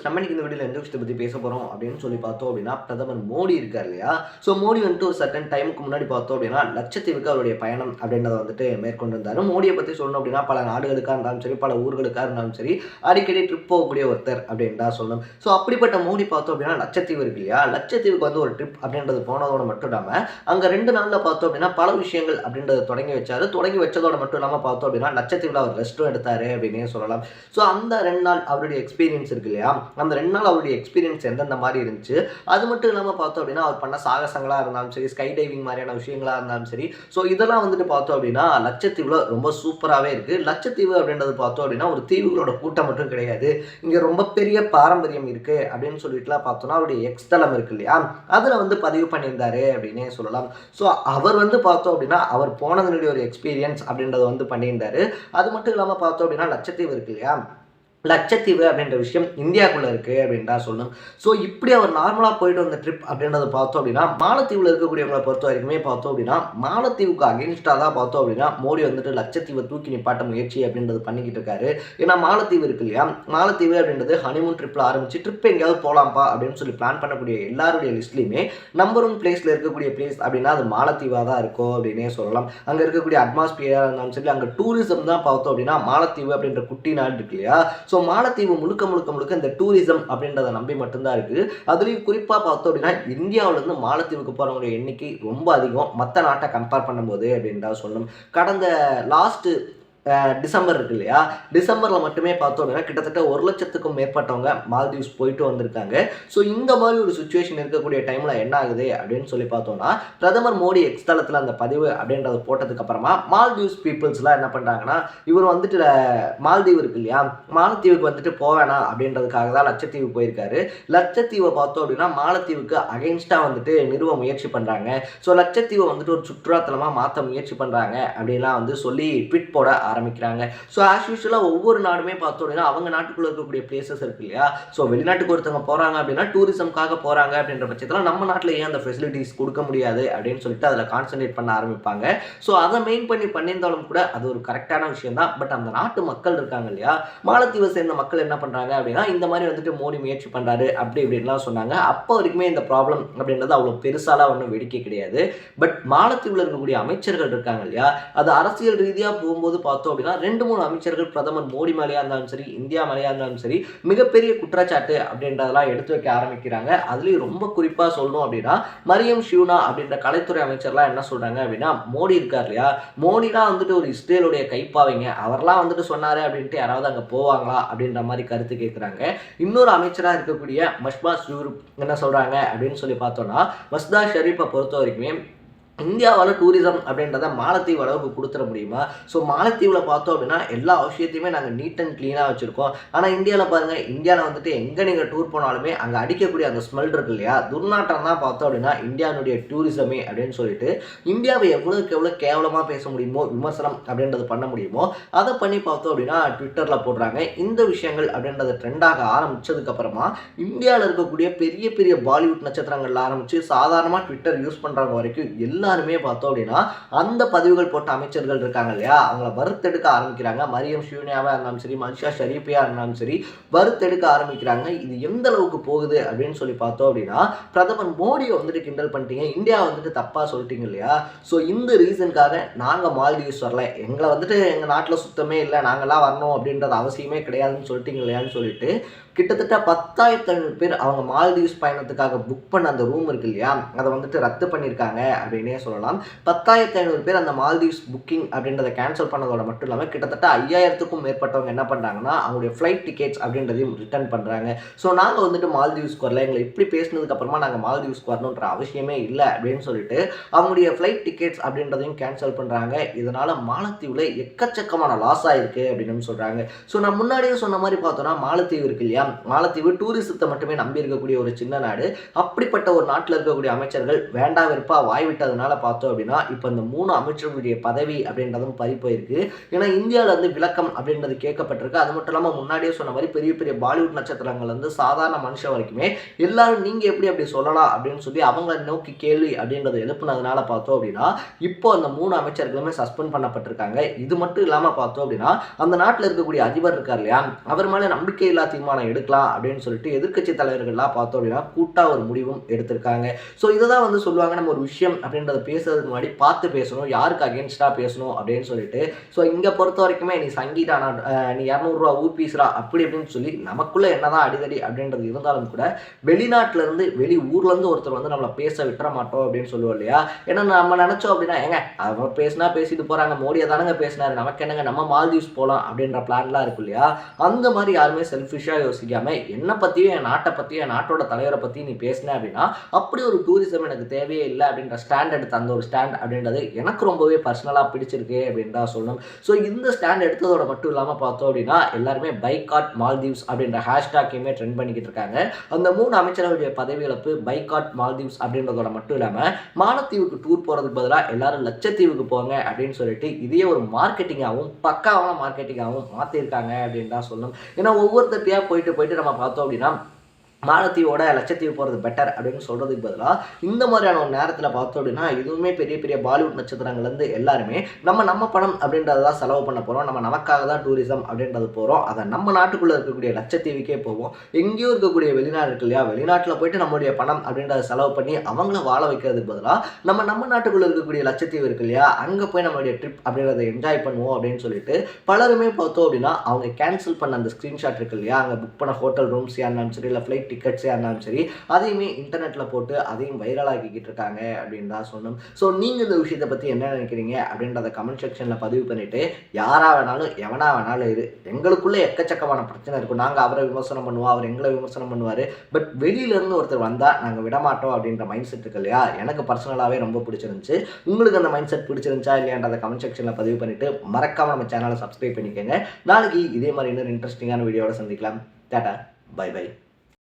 நம்ம இன்னைக்கு இந்த வீடியோவில் எந்த விஷயத்தை பற்றி பேச போகிறோம் அப்படின்னு சொல்லி பார்த்தோம் அப்படின்னா, பிரதமர் மோடி இருக்கார் இல்லையா? ஸோ மோடி வந்துட்டு ஒரு சர்டன் டைமுக்கு முன்னாடி பார்த்தோம் அப்படின்னா, லட்சத்தீவுக்கு அவருடைய பயணம் அப்படின்றத வந்துட்டு மேற்கொண்டிருந்தார். மோடியை பற்றி சொல்லணும் அப்படின்னா, பல நாடுகளுக்காக இருந்தாலும் சரி, பல ஊர்களுக்காக இருந்தாலும் சரி, அடிக்கடி ட்ரிப் போகக்கூடிய ஒருத்தர் அப்படின்னு தான் சொல்லணும். ஸோ அப்படிப்பட்ட மோடி பார்த்தோம் அப்படின்னா, லட்சத்தீவு இருக்கு இல்லையா? லட்சத்தீவுக்கு வந்து ஒரு ட்ரிப் அப்படின்றது போனதோட மட்டும் இல்லாமல், அங்கே 2 நாளில் பார்த்தோம் அப்படின்னா பல விஷயங்கள் அப்படின்றத தொடங்கி வச்சார். தொடங்கி வச்சதோட மட்டும் இல்லாமல் பார்த்தோம் அப்படின்னா, லட்சத்தீவில் அவர் ரெஸ்ட்டும் எடுத்தார் அப்படின்னே சொல்லலாம். ஸோ அந்த 2 நாள் அவருடைய எக்ஸ்பீரியன்ஸ் இருக்கு இல்லையா? அந்த 2 நாள் அவருடைய எக்ஸ்பீரியன்ஸ் எந்தெந்த மாதிரி இருந்துச்சு, அது மட்டும் இல்லாமல் பார்த்தோம் அப்படின்னா அவர் பண்ண சாகசங்களாக இருந்தாலும் சரி, ஸ்கை டைவிங் மாதிரியான விஷயங்களாக இருந்தாலும் சரி, ஸோ இதெல்லாம் வந்துட்டு பார்த்தோம் அப்படின்னா லட்சத்தீவில் ரொம்ப சூப்பராகவே இருக்குது. லட்சத்தீவு அப்படின்றது பார்த்தோம் அப்படின்னா ஒரு தீவுகளோட கூட்டம் மட்டும் கிடையாது, இங்கே ரொம்ப பெரிய பாரம்பரியம் இருக்குது அப்படின்னு சொல்லிட்டுலாம் பார்த்தோன்னா அவருடைய எக்ஸ் தளம் இருக்கு இல்லையா, அதில் வந்து பதிவு பண்ணியிருந்தாரு அப்படின்னே சொல்லலாம். ஸோ அவர் வந்து பார்த்தோம் அப்படின்னா அவர் போனதனுடைய ஒரு எக்ஸ்பீரியன்ஸ் அப்படின்றத வந்து பண்ணியிருந்தாரு. அது மட்டும் இல்லாமல் பார்த்தோம் அப்படின்னா லட்சத்தீவு இருக்கு இல்லையா, லட்சத்தீவு அப்படின்ற விஷயம் இந்தியாவுக்குள்ளே இருக்குது அப்படின்னு தான் சொல்லணும். ஸோ இப்படி அவர் நார்மலாக போயிட்டு வந்த ட்ரிப் அப்படின்றத பார்த்தோம் அப்படின்னா, மாலத்தீவில் இருக்கக்கூடியவங்களை பொறுத்த வரைக்குமே பார்த்தோம் அப்படின்னா, மாலத்தீவுக்கு அகென்ஸ்டாக தான் பார்த்தோம் அப்படின்னா மோடி வந்துட்டு லட்சத்தீவை தூக்கி நிப்பாட்ட முயற்சி அப்படின்றது பண்ணிக்கிட்டு இருக்காரு. ஏன்னா மாலத்தீவு இருக்கு இல்லையா, மாலத்தீவு அப்படின்றது ஹனிமூன் ட்ரிப்பில் ஆரம்பிச்சு ட்ரிப் எங்கேயாவது போகலாம்ப்பா அப்படின்னு சொல்லி பிளான் பண்ணக்கூடிய எல்லாருடைய லிஸ்ட்லையுமே நம்பர் 1 பிளேஸில் இருக்கக்கூடிய பிளேஸ் அப்படின்னா அது மாலத்தீவாக தான் இருக்கும் அப்படின்னே சொல்லலாம். அங்கே இருக்கக்கூடிய அட்மாஸ்பியராக இருந்தாலும் சரி, அங்கே டூரிசம் தான் பார்த்தோம் அப்படின்னா மாலத்தீவு அப்படின்ற குட்டி நாடு இருக்கு இல்லையா, ஸோ மாலத்தீவு முழுக்க முழுக்க முழுக்க இந்த டூரிசம் அப்படின்றத நம்பி மட்டும்தான் இருக்குது. அதுலேயும் குறிப்பாக பார்த்தோம் அப்படின்னா இந்தியாவிலேருந்து மாலத்தீவுக்கு போகிறவங்களுடைய எண்ணிக்கை ரொம்ப அதிகம் மற்ற நாட்டை கம்பேர் பண்ணும்போது அப்படின்னு தான் சொல்லணும். கடந்த லாஸ்ட்டு டிசம்பர் இருக்கு இல்லையா, டிசம்பரில் மட்டுமே பார்த்தோம் அப்படின்னா கிட்டத்தட்ட 1,00,000க்கும் மேற்பட்டவங்க மால்தீவ்ஸ் போயிட்டு வந்திருக்காங்க. ஸோ இந்த மாதிரி ஒரு சுச்சுவேஷன் இருக்கக்கூடிய டைமில் என்ன ஆகுது அப்படின்னு சொல்லி பார்த்தோம்னா, பிரதமர் மோடி எக்ஸ் தளத்தில் அந்த பதிவு அப்படின்றத போட்டதுக்கு அப்புறமா மால்தீவ்ஸ் பீப்புள்ஸ்லாம் என்ன பண்ணுறாங்கன்னா, இவர் வந்துட்டு மால்தீவு இருக்கு இல்லையா, மாலத்தீவுக்கு வந்துட்டு போவேணா அப்படின்றதுக்காக தான் லட்சத்தீவு போயிருக்காரு. லட்சத்தீவை பார்த்தோம் அப்படின்னா மாலத்தீவுக்கு அகெயின்ஸ்டாக வந்துட்டு நிறுவ முயற்சி பண்ணுறாங்க. ஸோ லட்சத்தீவை வந்துட்டு ஒரு சுற்றுலாத்தலமாக மாற்ற முயற்சி பண்ணுறாங்க அப்படின்லாம் வந்து சொல்லி ட்வீட் போட ஆரம்பிக்கிறாங்க. ஸோ ஆஸ் யூஷுவலாக ஒவ்வொரு நாடுமே பார்த்தோம் அப்படின்னா அவங்க நாட்டுக்குள்ளே இருக்கக்கூடிய பிளேசஸ் இருக்கு இல்லையா, ஸோ வெளிநாட்டுக்கு ஒருத்தவங்க போகிறாங்க அப்படின்னா டூரிசம்காக போகிறாங்க அப்படின்ற பட்சத்தில் நம்ம நாட்டில் ஏன் அந்த ஃபெசிலிட்டிஸ் கொடுக்க முடியாது அப்படின்னு சொல்லிட்டு அதில் கான்சன்ட்ரேட் பண்ண ஆரம்பிப்பாங்க. ஸோ அதை மெயின் பண்ணி பண்ணியிருந்தாலும் கூட அது ஒரு கரெக்டான விஷயம் தான். பட் அந்த நாட்டு மக்கள் இருக்காங்க இல்லையா, மாலத்தீவை சேர்ந்த மக்கள் என்ன பண்ணுறாங்க அப்படின்னா இந்த மாதிரி வந்துட்டு மோடி முயற்சி பண்ணுறாரு அப்படி இப்படின்லாம் சொன்னாங்க. அப்போ வரைக்குமே இந்த ப்ராப்ளம் அப்படின்றது அவ்வளோ பெருசாலாம் ஒன்றும் வெடிக்க கிடையாது. பட் மாலத்தீவில் இருக்கக்கூடிய அமைச்சர்கள் இருக்காங்க இல்லையா, அது அரசியல் ரீதியாக போகும்போது பார்த்தோம் அப்படின்னா 2-3 அமைச்சர்கள் பிரதமர் மோடி மேலேயா இருந்தாலும் சரி, இந்தியா மேலேயா இருந்தாலும் சரி, மிகப்பெரிய குற்றச்சாட்டு அப்படின்றதெல்லாம் எடுத்து வைக்க ஆரம்பிக்கிறாங்க. அதுலேயும் ரொம்ப குறிப்பாக சொல்லணும் அப்படின்னா மரியம் ஷியூனா அப்படின்ற கலைத்துறை அமைச்சர்லாம் என்ன சொல்றாங்க அப்படின்னா, மோடி இருக்கார் இல்லையா, மோடிலாம் வந்துட்டு ஒரு இஸ்ரேலுடைய கைப்பாவைங்க, அவர்லாம் வந்துட்டு சொன்னாரு அப்படின்ட்டு யாராவது அங்கே போவாங்களா அப்படின்ற மாதிரி கருத்து கேட்குறாங்க. இன்னொரு அமைச்சராக இருக்கக்கூடிய மஷ்பா ஷரீப் என்ன சொல்றாங்க அப்படின்னு சொல்லி பார்த்தோம்னா, மஸ்தா ஷரீஃபை பொறுத்த வரைக்குமே இந்தியாவால் டூரிசம் அப்படின்றத மாலத்தீவு அளவுக்கு கொடுத்துட முடியுமா? ஸோ மாலத்தீவில் பார்த்தோம் அப்படின்னா எல்லா விஷயத்தையுமே நாங்கள் நீட் அண்ட் க்ளீனாக வச்சுருக்கோம். ஆனால் இந்தியாவில் பாருங்கள், இந்தியாவில் வந்துட்டு எங்கே நீங்கள் டூர் போனாலுமே அங்கே அடிக்கக்கூடிய அந்த ஸ்மெல் இருக்கு இல்லையா, துர்நாற்றம் தான் பார்த்தோம் அப்படின்னா இந்தியாவுடைய டூரிசமே அப்படின்னு சொல்லிட்டு இந்தியாவை எவ்வளோக்கு எவ்வளோ கேவலமாக பேச முடியுமோ, விமர்சனம் அப்படின்றது பண்ண முடியுமோ அதை பண்ணி பார்த்தோம் அப்படின்னா ட்விட்டரில் போடுறாங்க. இந்த விஷயங்கள் அப்படின்றது ட்ரெண்டாக ஆரம்பித்ததுக்கப்புறமா இந்தியாவில் இருக்கக்கூடிய பெரிய பெரிய பாலிவுட் நட்சத்திரங்கள் ஆரம்பித்து சாதாரணமாக ட்விட்டர் யூஸ் பண்ணுறவங்க வரைக்கும் எல்லாருமே பார்த்தோம் அப்படின்னா அந்த பதிவுகள் போட்ட அமைச்சர்கள் இருக்காங்க இல்லையா, அவங்கள வறுத்தெடுக்க ஆரம்பிக்கிறாங்க. மரியம் ஷியூனியாவாக இருந்தாலும் சரி, மல்ஷா ஷரீஃபியாக இருந்தாலும் சரி, வறுத்தெடுக்க ஆரம்பிக்கிறாங்க. இது எந்த அளவுக்கு போகுது அப்படின்னு சொல்லி பார்த்தோம் அப்படின்னா, பிரதமர் மோடியை வந்துட்டு கிண்டல் பண்ணிட்டீங்க, இந்தியா வந்துட்டு தப்பாக சொல்லிட்டீங்க இல்லையா, ஸோ இந்த ரீசனுக்காக நாங்கள் மால்தீவ்ஸ் வரல, எங்களை வந்துட்டு எங்கள் நாட்டில் சுத்தமே இல்லை, நாங்கள்லாம் வரணும் அப்படின்றது அவசியமே கிடையாதுன்னு சொல்லிட்டீங்க இல்லையான்னு சொல்லிட்டு கிட்டத்தட்ட 10,500 பேர் அவங்க மால்தீவ்ஸ் பயணத்துக்காக புக் பண்ண அந்த ரூம் இருக்கு இல்லையா, அதை வந்துட்டு ரத்து பண்ணியிருக்காங்க அப்படின்னே சொல்லலாம். 10,500 பேர் அந்த மால்தீவ்ஸ் புக்கிங் அப்படின்றத கேன்சல் பண்ணதோட மட்டும் இல்லாமல் கிட்டத்தட்ட 5,000க்கும் மேற்பட்டவங்க என்ன பண்ணுறாங்கன்னா அவங்களுடைய ஃப்ளைட் டிக்கெட்ஸ் அப்படின்றதையும் ரிட்டர்ன் பண்ணுறாங்க. ஸோ நாங்கள் வந்துட்டு மால்தீவ்ஸ்க்கு வரல, எங்களை இப்படி பேசினதுக்கப்புறமா நாங்கள் மால்தீவ்ஸ்க்கு வரணுன்ற அவசியமே இல்லை அப்படின்னு சொல்லிட்டு அவங்களுடைய ஃப்ளைட் டிக்கெட்ஸ் அப்படின்றதையும் கேன்சல் பண்ணுறாங்க. இதனால் மாலத்தீவில் எக்கச்சக்கமான லாஸ் ஆகிருக்கு அப்படின்னு சொல்கிறாங்க. ஸோ நான் முன்னாடியே சொன்ன மாதிரி பார்த்தோன்னா மாலத்தீவு இருக்கு இல்லையா, மாலத்தீவு டூரிசத்தை மட்டுமே நம்பி இருக்கக்கூடிய ஒரு சின்ன நாடு. அப்படிப்பட்ட ஒரு நாட்டில் இருக்கக்கூடிய அமைச்சர்கள் வேண்டா வெறுப்பா வாய் விட்டதுனால பண்ணதுனால பார்த்தோம் அப்படின்னா இப்போ இந்த 3 அமைச்சர்களுடைய பதவி அப்படின்றதும் பறி போயிருக்கு. ஏன்னா இந்தியாவில் வந்து விளக்கம் அப்படின்றது கேட்கப்பட்டிருக்கு. அது மட்டும் இல்லாமல் முன்னாடியே சொன்ன மாதிரி பெரிய பெரிய பாலிவுட் நட்சத்திரங்கள் வந்து சாதாரண மனுஷன் வரைக்குமே எல்லாரும் நீங்கள் எப்படி அப்படி சொல்லலாம் அப்படின்னு சொல்லி அவங்களை நோக்கி கேள்வி அப்படின்றத எழுப்புனதுனால பார்த்தோம் அப்படின்னா இப்போ அந்த 3 அமைச்சர்களுமே சஸ்பெண்ட் பண்ணப்பட்டிருக்காங்க. இது மட்டும் இல்லாமல் பார்த்தோம் அப்படின்னா அந்த நாட்டில் இருக்கக்கூடிய அதிபர் இருக்கார் இல்லையா, அவர் மேலே நம்பிக்கையில்லா தீர்மானம் எடுக்கலாம் அப்படின்னு சொல்லிட்டு எதிர்க்கட்சி தலைவர்கள்லாம் பார்த்தோம் அப்படின்னா கூட்டாக ஒரு முடிவும் எடுத்திருக்காங்க. ஸோ இதை தான் வந்து சொல்லுவாங்க, நம்ம ஒரு விஷயம் அப்படின்றத பேசுறதுக்கு முன்னாடி பார்த்து பேசணும், யாருக்கு அகேன்ஸ்டாக பேசணும் அப்படின்னு சொல்லிட்டு. ஸோ இங்கே பொறுத்த வரைக்குமே நீ சங்கீதா நீ 200 ரூபா ஊப்பீஸ்ரா அப்படி அப்படின்னு சொல்லி நமக்குள்ளே என்னதான் அடிதடி அப்படின்றது இருந்தாலும் கூட வெளிநாட்டிலேருந்து வெளி ஊர்லேருந்து ஒருத்தர் வந்து நம்மளை பேச விட்டுற மாட்டோம் அப்படின்னு சொல்லுவோம் இல்லையா. ஏன்னா நம்ம நினச்சோம் அப்படின்னா ஏங்க அவர் பேசினா பேசிட்டு போகிறாங்க, மோடியை தானங்க பேசினாரு, நமக்கு என்னங்க நம்ம மால்தீவ்ஸ் போகலாம் அப்படின்ற பிளான்லாம் இருக்கும் இல்லையா. அந்த மாதிரி யாருமே செல்ஃபிஷாக யோசிக்காமல் என்னை பற்றியும் என் நாட்டை பற்றியும் என் நாட்டோட தலைவரை பற்றி நீ பேசின அப்படின்னா அப்படி ஒரு டூரிசம் எனக்கு தேவையே இல்லை அப்படின்ற ஸ்டாண்ட் எடுத்து அந்த ஒரு ஸ்டாண்ட் அப்படின்றது எனக்கு ரொம்பவே பர்சனலாக பிடிச்சிருக்கு அப்படின்னு தான் சொல்லணும். ஸோ இந்த ஸ்டாண்ட் எடுத்ததோட மட்டும் இல்லாமல் பார்த்தோம் அப்படின்னா எல்லாருமே பைகாட் மால்தீவ்ஸ் அப்படின்ற ஹேஷ்டாக்கையுமே ட்ரெண்ட் பண்ணிக்கிட்டு இருக்காங்க. அந்த 3 அமைச்சர்களுடைய பதவி இழப்பு பைகாட் மால்தீவ்ஸ் அப்படின்றதோட மட்டும் இல்லாமல் மாலத்தீவுக்கு டூர் போகிறதுக்கு பதிலாக எல்லாரும் லட்சத்தீவுக்கு போங்க அப்படின்னு சொல்லிட்டு இதையே ஒரு மார்க்கெட்டிங்காகவும் பக்காவான மார்க்கெட்டிங்காகவும் மாற்றிருக்காங்க அப்படின்னு தான் சொல்லணும். ஏன்னா ஒவ்வொருத்தையாக போயிட்டு நம்ம பார்த்தோம் அப்படின்னா மாலத்தீவோட லட்சத்தீவு போகிறது பெட்டர் அப்படின்னு சொல்கிறதுக்கு பதிலாக இந்த மாதிரியான ஒரு நேரத்தில் பார்த்தோம் அப்படின்னா இதுவுமே பெரிய பெரிய பாலிவுட் நட்சத்திரங்கள் வந்து எல்லாருமே நம்ம பணம் அப்படின்றதான் செலவு பண்ண போகிறோம், நமக்காக தான் டூரிசம் அப்படின்றது போகிறோம், அதை நம்ம நாட்டுக்குள்ளே இருக்கக்கூடிய லட்சத்தீவுக்கே போவோம். எங்கேயோ இருக்கக்கூடிய வெளிநாடு இருக்கு இல்லையா, வெளிநாட்டில் போயிட்டு நம்மளுடைய பணம் அப்படின்றத செலவு பண்ணி அவங்கள வாழ வைக்கிறதுக்கு பதிலாக நம்ம நாட்டுக்குள்ளே இருக்கக்கூடிய லட்சத்தீவு இருக்கு இல்லையா, அங்கே போய் நம்மளுடைய ட்ரிப் அப்படின்றத என்ஜாய் பண்ணுவோம் அப்படின்னு சொல்லிட்டு பலருமே பார்த்தோம் அப்படின்னா அவங்க கேன்சல் பண்ண அந்த ஸ்க்ரீன்ஷாட் இருக்கு இல்லையா, அங்கே புக் பண்ண ஹோட்டல் ரூம்ஸ் இருந்தாலும் சரி இல்லை ஃப்ளைட் டிக்கெட்ஸே இருந்தாலும் சரி அதையுமே இன்டர்நெட்டில் போட்டு அதையும் வைரலாக்கிக்கிட்டு இருக்காங்க அப்படின்னு தான் சொல்லணும். ஸோ நீங்கள் இந்த விஷயத்தை பற்றி என்ன நினைக்கிறீங்க அப்படின்றத கமெண்ட் செக்ஷனில் பதிவு பண்ணிவிட்டு யாராக வேணாலும் எவனா வேணாலும் எங்களுக்குள்ளே எக்கச்சக்கமான பிரச்சனை இருக்கும், நாங்கள் அவரை விமர்சனம் பண்ணுவோம், அவர் எங்களை விமர்சனம் பண்ணுவார், பட் வெளியிலேருந்து ஒருத்தர் வந்தால் நாங்கள் விடமாட்டோம் அப்படின்ற மைண்ட் செட் இருக்கு இல்லையா, எனக்கு பர்சனலாகவே ரொம்ப பிடிச்சிருந்துச்சு. உங்களுக்கு அந்த மைண்ட் செட் பிடிச்சிருந்துச்சா இல்லையான்றதை கமெண்ட் செக்ஷனில் பதிவு பண்ணிவிட்டு மறக்காமல் நம்ம சேனலை சப்ஸ்கிரைப் பண்ணிக்கோங்க. நாளைக்கு இதே மாதிரி இன்னொரு இன்ட்ரெஸ்டிங்கான வீடியோவோட சந்திக்கலாம். Tata, bye by.